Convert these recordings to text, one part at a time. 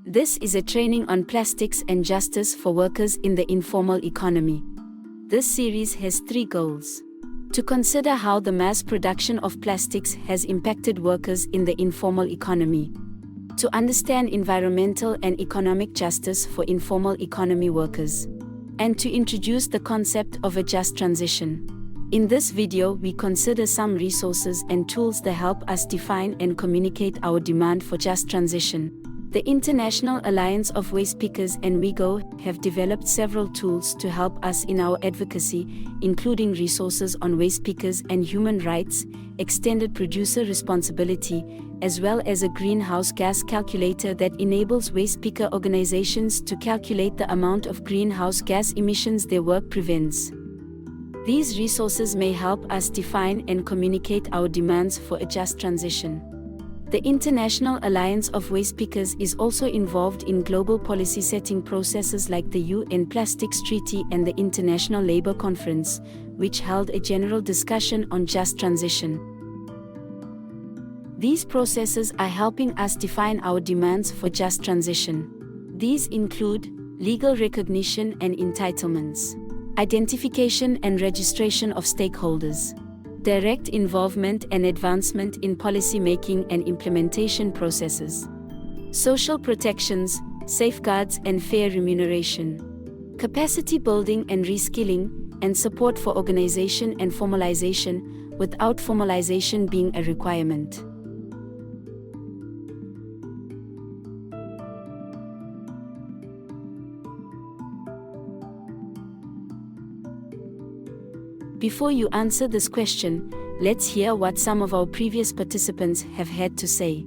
This is a training on plastics and justice for workers in the informal economy. This series has 3 goals. To consider how the mass production of plastics has impacted workers in the informal economy. To understand environmental and economic justice for informal economy workers. And to introduce the concept of a just transition. In this video, we consider some resources and tools that help us define and communicate our demand for just transition. The International Alliance of Waste Pickers and WeGo have developed several tools to help us in our advocacy, including resources on waste pickers and human rights, extended producer responsibility, as well as a greenhouse gas calculator that enables waste picker organizations to calculate the amount of greenhouse gas emissions their work prevents. These resources may help us define and communicate our demands for a just transition. The International Alliance of Waste Pickers is also involved in global policy setting processes like the UN Plastics Treaty and the International Labour Conference, which held a general discussion on just transition. These processes are helping us define our demands for just transition. These include legal recognition and entitlements, identification and registration of stakeholders, direct involvement and advancement in policy making and implementation processes, social protections, safeguards and fair remuneration, capacity building and reskilling, and support for organization and formalization, without formalization being a requirement. Before you answer this question, let's hear what some of our previous participants have had to say.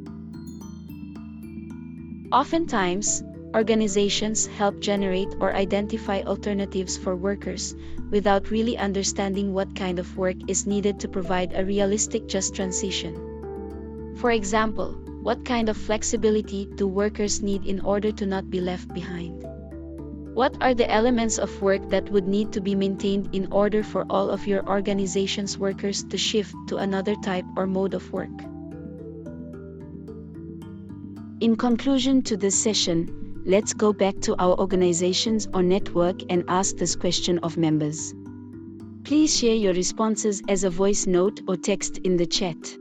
Oftentimes, organizations help generate or identify alternatives for workers, without really understanding what kind of work is needed to provide a realistic just transition. For example, what kind of flexibility do workers need in order to not be left behind? What are the elements of work that would need to be maintained in order for all of your organization's workers to shift to another type or mode of work? In conclusion to this session, let's go back to our organizations or network and ask this question of members. Please share your responses as a voice note or text in the chat.